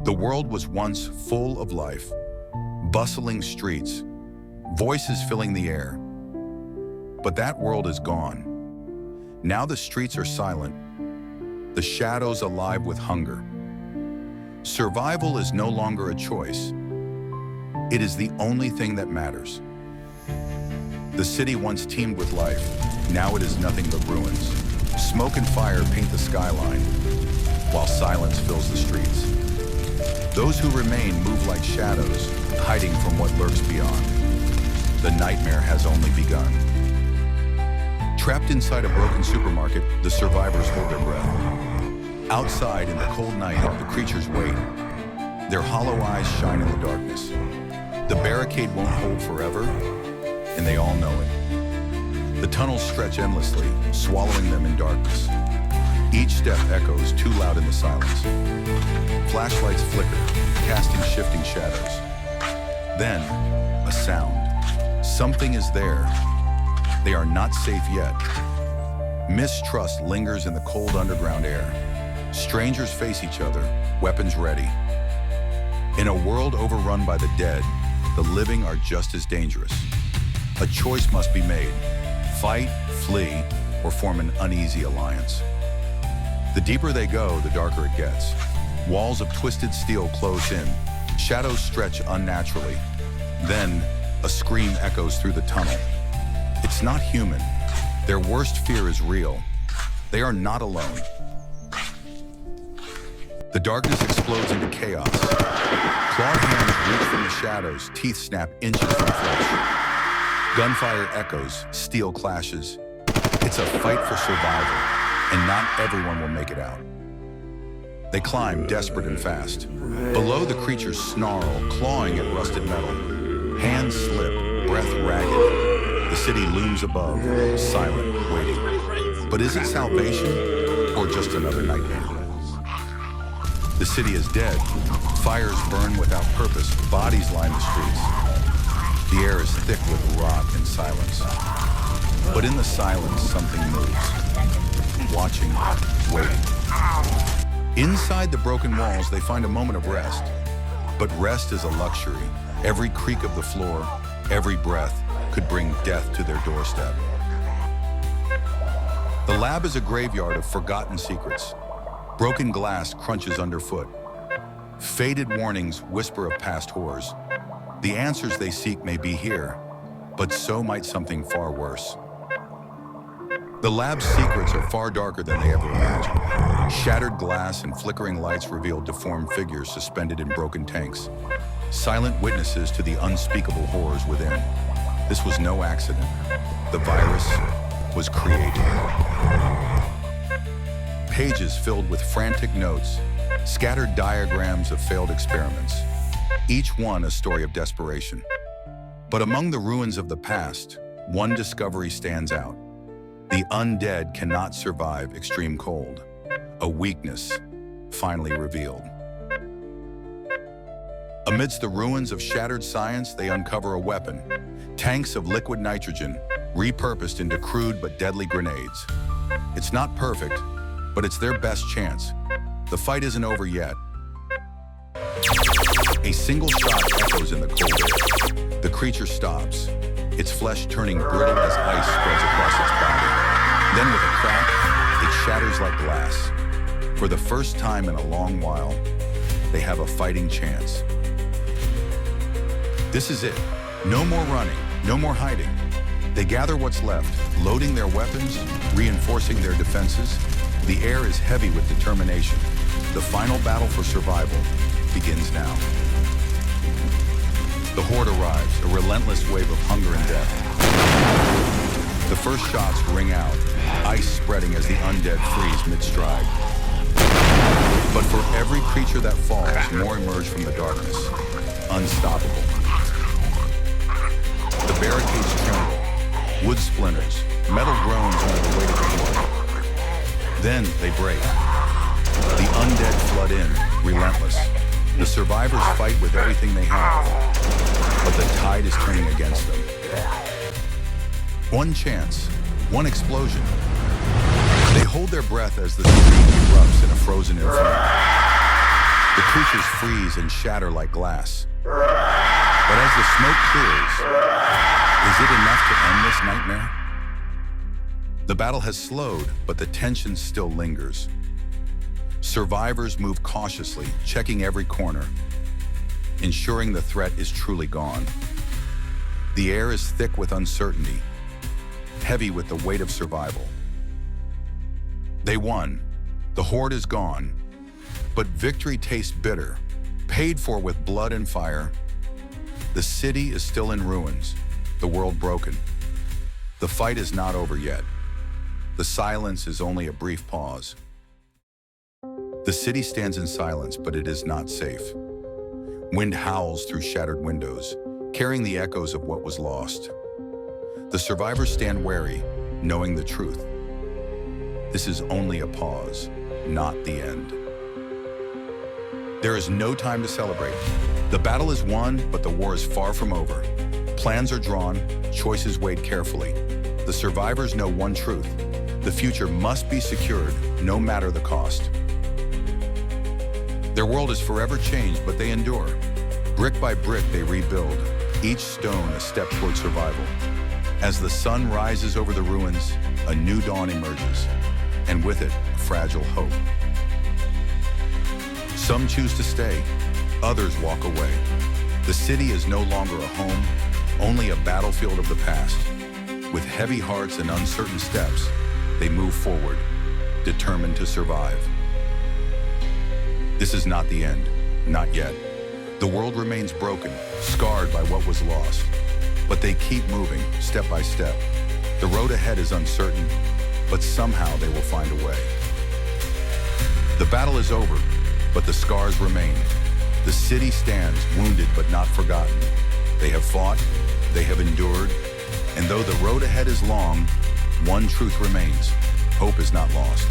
The world was once full of life, bustling streets, voices filling the air. But that world is gone. Now the streets are silent, the shadows alive with hunger. Survival is no longer a choice. It is the only thing that matters. The city once teemed with life. Now it is nothing but ruins. Smoke and fire paint the skyline, while silence fills the streets. Those who remain move like shadows, hiding from what lurks beyond. The nightmare has only begun. Trapped inside a broken supermarket, the survivors hold their breath. Outside in the cold night, the creatures wait. Their hollow eyes shine in the darkness. The barricade won't hold forever, and they all know it. The tunnels stretch endlessly, swallowing them in darkness. Each step echoes too loud in the silence. Flashlights flicker, casting shifting shadows. Then, a sound. Something is there. They are not safe yet. Mistrust lingers in the cold underground air. Strangers face each other, weapons ready. In a world overrun by the dead, the living are just as dangerous. A choice must be made. Fight, flee, or form an uneasy alliance. The deeper they go, the darker it gets. Walls of twisted steel close in. Shadows stretch unnaturally. Then, a scream echoes through the tunnel. It's not human. Their worst fear is real. They are not alone. The darkness explodes into chaos. Clawed hands reach from the shadows, teeth snap inches from flesh. Gunfire echoes, steel clashes. It's a fight for survival, and not everyone will make it out. They climb, desperate and fast. Below, the creatures snarl, clawing at rusted metal. Hands slip, breath ragged. The city looms above, silent, waiting. But is it salvation, or just another nightmare? The city is dead. Fires burn without purpose. Bodies line the streets. The air is thick with rot and silence. But in the silence, something moves. Watching, waiting. Inside the broken walls, they find a moment of rest. But rest is a luxury. Every creak of the floor, every breath could bring death to their doorstep. The lab is a graveyard of forgotten secrets. Broken glass crunches underfoot. Faded warnings whisper of past horrors. The answers they seek may be here, but so might something far worse. The lab's secrets are far darker than they ever imagined. Shattered glass and flickering lights reveal deformed figures suspended in broken tanks. Silent witnesses to the unspeakable horrors within. This was no accident. The virus was created. Pages filled with frantic notes, scattered diagrams of failed experiments, each one a story of desperation. But among the ruins of the past, one discovery stands out. The undead cannot survive extreme cold, a weakness finally revealed. Amidst the ruins of shattered science, they uncover a weapon, tanks of liquid nitrogen, repurposed into crude but deadly grenades. It's not perfect, but it's their best chance. The fight isn't over yet. A single shot echoes in the cold air. The creature stops, its flesh turning brittle as ice spreads across its body. Then with a crack, it shatters like glass. For the first time in a long while, they have a fighting chance. This is it. No more running, no more hiding. They gather what's left, loading their weapons, reinforcing their defenses. The air is heavy with determination. The final battle for survival begins now. The horde arrives, a relentless wave of hunger and death. The first shots ring out, ice spreading as the undead freeze mid-stride. But for every creature that falls, more emerge from the darkness, unstoppable. The barricades tremble, wood splinters, metal groans under the weight of the horde. Then they break. The undead flood in, relentless. The survivors fight with everything they have, but the tide is turning against them. One chance, one explosion. They hold their breath as the street erupts in a frozen inferno. The creatures freeze and shatter like glass. But as the smoke clears, is it enough to end this nightmare? The battle has slowed, but the tension still lingers. Survivors move cautiously, checking every corner, ensuring the threat is truly gone. The air is thick with uncertainty, heavy with the weight of survival. They won. The horde is gone. But victory tastes bitter, paid for with blood and fire. The city is still in ruins, the world broken. The fight is not over yet. The silence is only a brief pause. The city stands in silence, but it is not safe. Wind howls through shattered windows, carrying the echoes of what was lost. The survivors stand wary, knowing the truth. This is only a pause, not the end. There is no time to celebrate. The battle is won, but the war is far from over. Plans are drawn, choices weighed carefully. The survivors know one truth: the future must be secured, no matter the cost. Their world is forever changed, but they endure. Brick by brick, they rebuild, each stone a step toward survival. As the sun rises over the ruins, a new dawn emerges, and with it, a fragile hope. Some choose to stay, others walk away. The city is no longer a home, only a battlefield of the past. With heavy hearts and uncertain steps, they move forward, determined to survive. This is not the end, not yet. The world remains broken, scarred by what was lost. But they keep moving, step by step. The road ahead is uncertain, but somehow they will find a way. The battle is over, but the scars remain. The city stands, wounded but not forgotten. They have fought, they have endured, and though the road ahead is long, one truth remains: hope is not lost.